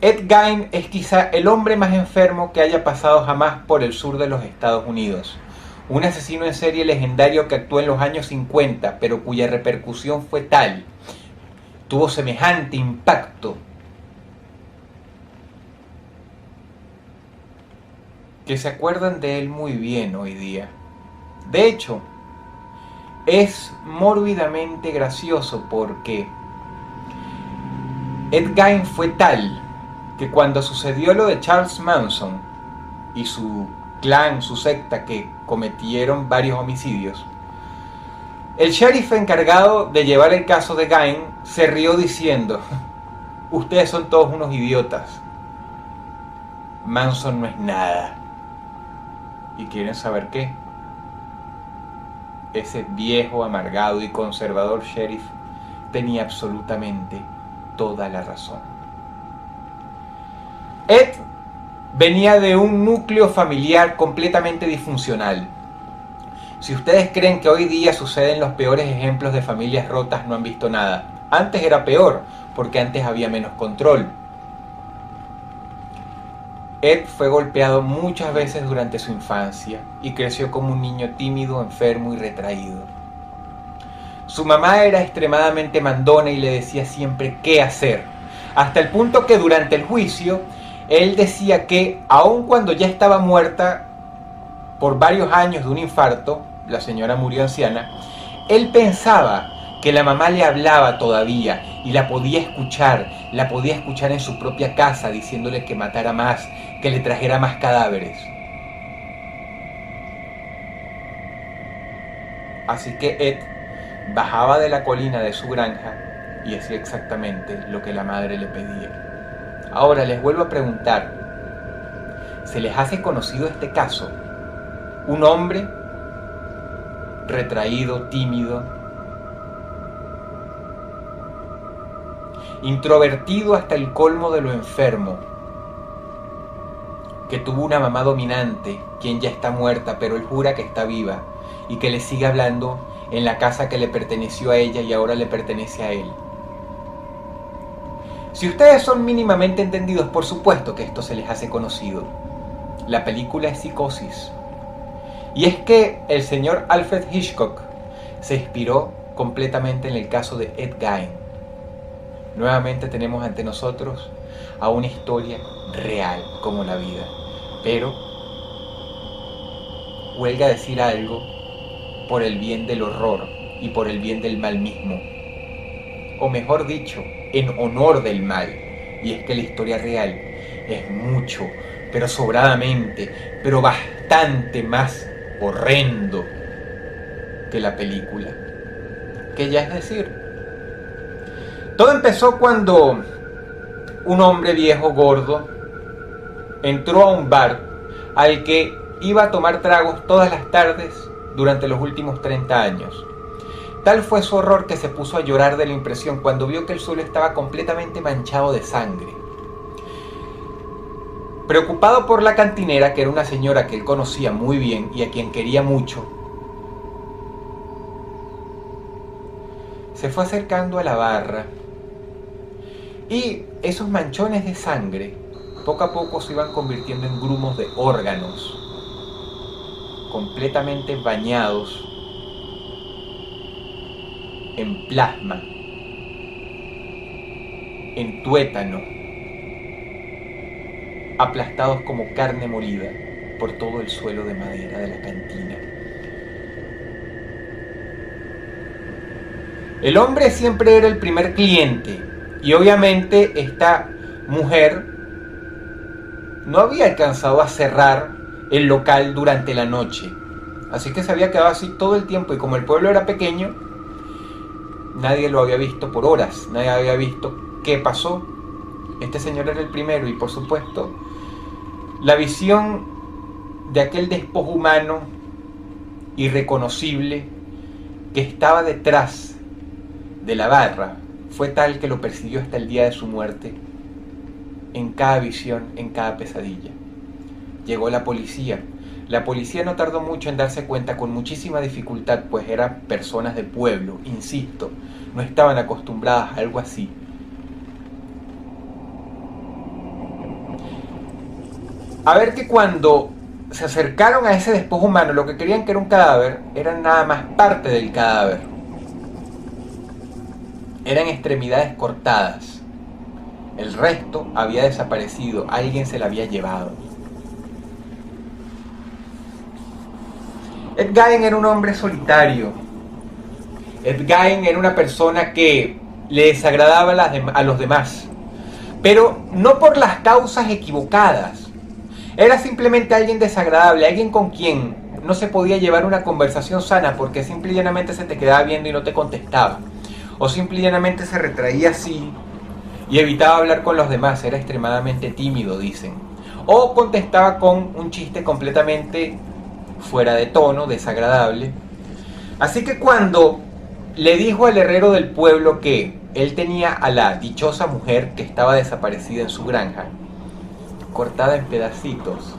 Ed Gein es quizá el hombre más enfermo que haya pasado jamás por el sur de los Estados Unidos. Un asesino en serie legendario que actuó en los años 50, pero cuya repercusión fue tal, tuvo semejante impacto, que se acuerdan de él muy bien hoy día. De hecho, es mórbidamente gracioso porque Ed Gein fue tal que cuando sucedió lo de Charles Manson y su clan, su secta, que cometieron varios homicidios, el sheriff encargado de llevar el caso de Gein se rió diciendo: ustedes son todos unos idiotas, Manson no es nada. ¿Y quieren saber qué? Ese viejo, amargado y conservador sheriff tenía absolutamente toda la razón. Ed venía de un núcleo familiar completamente disfuncional. Si ustedes creen que hoy día suceden los peores ejemplos de familias rotas, no han visto nada. Antes era peor, porque antes había menos control. Ed fue golpeado muchas veces durante su infancia y creció como un niño tímido, enfermo y retraído. Su mamá era extremadamente mandona y le decía siempre qué hacer, hasta el punto que durante el juicio él decía que, aun cuando ya estaba muerta por varios años de un infarto, la señora murió anciana, él pensaba que la mamá le hablaba todavía y la podía escuchar en su propia casa diciéndole que matara más, que le trajera más cadáveres. Así que Ed bajaba de la colina de su granja y hacía exactamente lo que la madre le pedía. Ahora les vuelvo a preguntar, ¿se les hace conocido este caso? Un hombre retraído, tímido, introvertido hasta el colmo de lo enfermo, que tuvo una mamá dominante, quien ya está muerta, pero él jura que está viva, y que le sigue hablando en la casa que le perteneció a ella y ahora le pertenece a él. Si ustedes son mínimamente entendidos, por supuesto que esto se les hace conocido. La película es Psicosis. Y es que el señor Alfred Hitchcock se inspiró completamente en el caso de Ed Gein. Nuevamente tenemos ante nosotros a una historia real como la vida. Pero huelga decir algo por el bien del horror y por el bien del mal mismo. O mejor dicho, en honor del mal. Y es que la historia real es mucho, pero sobradamente, pero bastante más horrendo que la película. ¿Qué ya es decir? Todo empezó cuando un hombre viejo, gordo, entró a un bar al que iba a tomar tragos todas las tardes durante los últimos 30 años. Tal fue su horror que se puso a llorar de la impresión cuando vio que el suelo estaba completamente manchado de sangre. Preocupado por la cantinera, que era una señora que él conocía muy bien y a quien quería mucho, se fue acercando a la barra y esos manchones de sangre poco a poco se iban convirtiendo en grumos de órganos completamente bañados en plasma, en tuétano, aplastados como carne molida por todo el suelo de madera de la cantina. El hombre siempre era el primer cliente y obviamente esta mujer no había alcanzado a cerrar el local durante la noche, así que se había quedado así todo el tiempo y como el pueblo era pequeño, nadie lo había visto por horas, nadie había visto qué pasó. Este señor era el primero y por supuesto la visión de aquel despojo humano irreconocible que estaba detrás de la barra fue tal que lo persiguió hasta el día de su muerte, en cada visión, en cada pesadilla. Llegó la policía. La policía no tardó mucho en darse cuenta, con muchísima dificultad, pues eran personas de pueblo, insisto, no estaban acostumbradas a algo así. a ver que cuando se acercaron a ese despojo humano, lo que creían que era un cadáver, eran nada más parte del cadáver. Eran extremidades cortadas. El resto había desaparecido, alguien se la había llevado. Ed Gein era un hombre solitario. Ed Gein era una persona que le desagradaba a los demás, pero no por las causas equivocadas. Era simplemente alguien desagradable, alguien con quien no se podía llevar una conversación sana porque simple y llanamente se te quedaba viendo y no te contestaba, o simple y llanamente se retraía así y evitaba hablar con los demás. Era extremadamente tímido, dicen, o contestaba con un chiste completamente fuera de tono, desagradable. Así que cuando le dijo al herrero del pueblo que él tenía a la dichosa mujer que estaba desaparecida en su granja, cortada en pedacitos,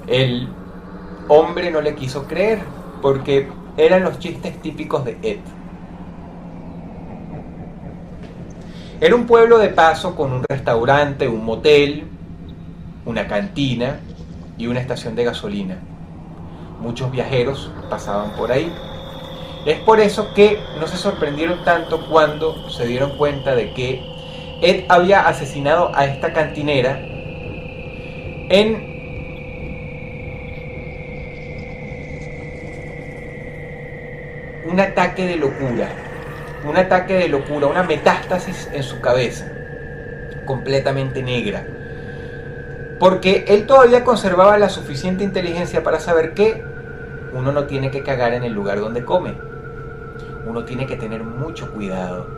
el hombre no le quiso creer, porque eran los chistes típicos de Ed. Era un pueblo de paso con un restaurante, un motel, una cantina y una estación de gasolina. Muchos viajeros pasaban por ahí. Es por eso que no se sorprendieron tanto cuando se dieron cuenta de que Ed había asesinado a esta cantinera en un ataque de locura, una metástasis en su cabeza, completamente negra. Porque él todavía conservaba la suficiente inteligencia para saber que uno no tiene que cagar en el lugar donde come. Uno tiene que tener mucho cuidado.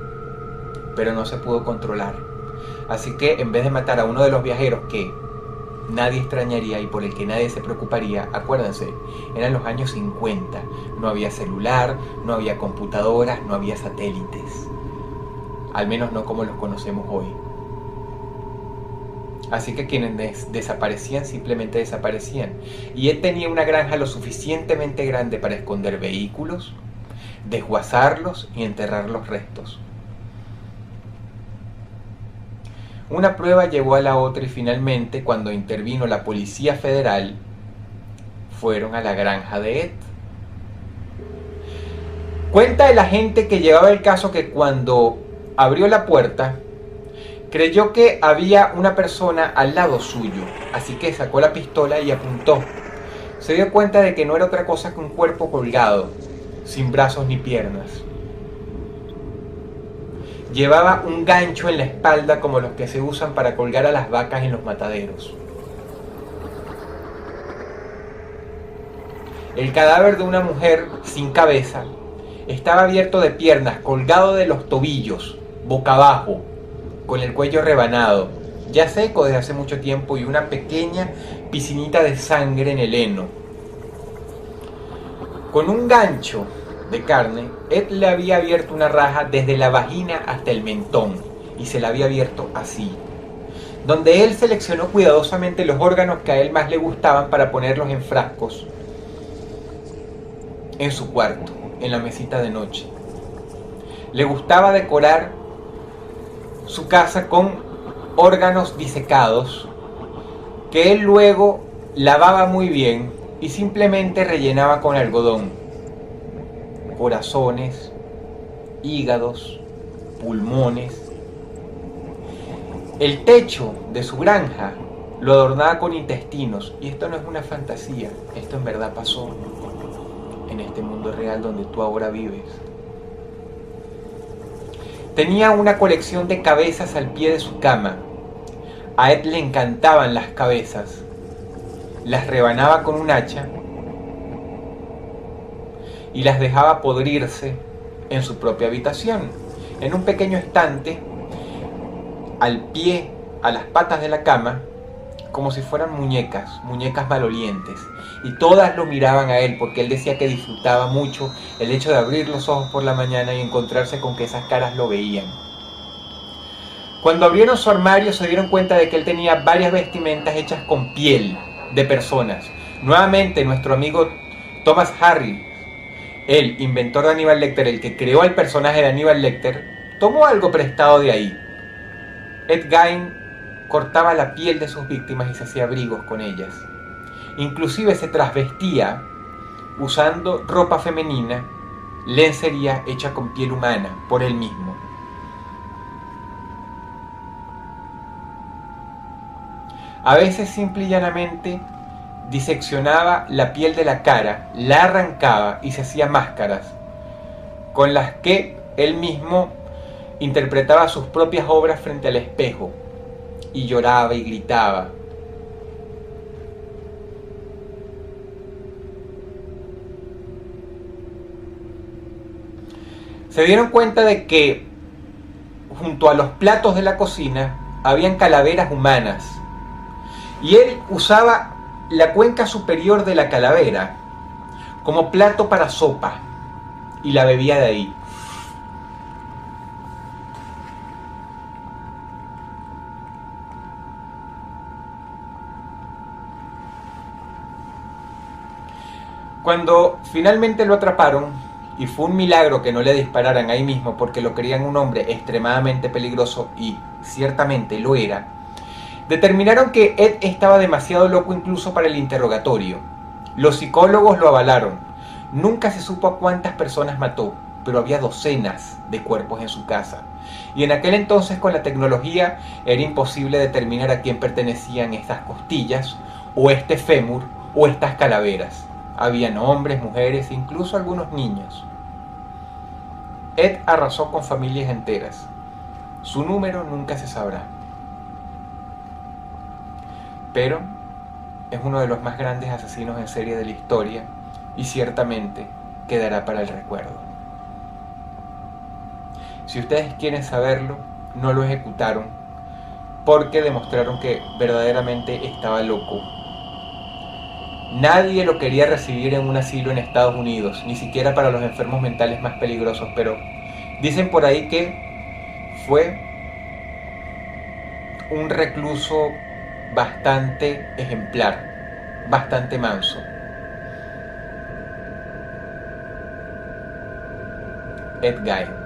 Pero no se pudo controlar. Así que en vez de matar a uno de los viajeros que nadie extrañaría y por el que nadie se preocuparía, acuérdense, eran los años 50. No había celular, no había computadoras, no había satélites. Al menos no como los conocemos hoy. Así que quienes desaparecían simplemente desaparecían. Y él tenía una granja lo suficientemente grande para esconder vehículos, desguazarlos y enterrar los restos. Una prueba llevó a la otra y finalmente, cuando intervino la Policía Federal, fueron a la granja de Ed. Cuenta el agente que llevaba el caso que cuando abrió la puerta, creyó que había una persona al lado suyo, así que sacó la pistola y apuntó. Se dio cuenta de que no era otra cosa que un cuerpo colgado, sin brazos ni piernas. Llevaba un gancho en la espalda como los que se usan para colgar a las vacas en los mataderos. El cadáver de una mujer sin cabeza estaba abierto de piernas, colgado de los tobillos, boca abajo, con el cuello rebanado, ya seco desde hace mucho tiempo y una pequeña piscinita de sangre en el heno. Con un gancho de carne, Ed le había abierto una raja desde la vagina hasta el mentón y se la había abierto así, donde él seleccionó cuidadosamente los órganos que a él más le gustaban para ponerlos en frascos en su cuarto, en la mesita de noche. Le gustaba decorar su casa con órganos disecados que él luego lavaba muy bien y simplemente rellenaba con algodón. Corazones, hígados, pulmones. El techo de su granja lo adornaba con intestinos, y esto no es una fantasía, esto en verdad pasó en este mundo real donde tú ahora vives. Tenía una colección de cabezas al pie de su cama. A Ed le encantaban las cabezas. Las rebanaba con un hacha y las dejaba podrirse en su propia habitación, en un pequeño estante, al pie, a las patas de la cama, como si fueran muñecas malolientes. Y todas lo miraban a él porque él decía que disfrutaba mucho el hecho de abrir los ojos por la mañana y encontrarse con que esas caras lo veían. Cuando abrieron su armario se dieron cuenta de que él tenía varias vestimentas hechas con piel de personas. Nuevamente nuestro amigo Thomas Harris, el inventor de Hannibal Lecter, el que creó el personaje de Hannibal Lecter, tomó algo prestado de ahí. Ed Gein cortaba la piel de sus víctimas y se hacía abrigos con ellas. Inclusive se trasvestía usando ropa femenina, lencería hecha con piel humana por él mismo. A veces simple y llanamente diseccionaba la piel de la cara, la arrancaba y se hacía máscaras, con las que él mismo interpretaba sus propias obras frente al espejo, y lloraba y gritaba. Se dieron cuenta de que junto a los platos de la cocina habían calaveras humanas, y él usaba la cuenca superior de la calavera como plato para sopa y la bebía de ahí. Cuando finalmente lo atraparon, y fue un milagro que no le dispararan ahí mismo porque lo creían un hombre extremadamente peligroso, y ciertamente lo era, determinaron que Ed estaba demasiado loco incluso para el interrogatorio. Los psicólogos lo avalaron. Nunca se supo a cuántas personas mató, pero había docenas de cuerpos en su casa. Y en aquel entonces, con la tecnología, era imposible determinar a quién pertenecían estas costillas, o este fémur, o estas calaveras. Habían hombres, mujeres, incluso algunos niños. Ed arrasó con familias enteras. Su número nunca se sabrá. Pero es uno de los más grandes asesinos en serie de la historia y ciertamente quedará para el recuerdo. Si ustedes quieren saberlo, no lo ejecutaron porque demostraron que verdaderamente estaba loco. Nadie lo quería recibir en un asilo en Estados Unidos, ni siquiera para los enfermos mentales más peligrosos, pero dicen por ahí que fue un recluso bastante ejemplar, bastante manso. Ed Gein.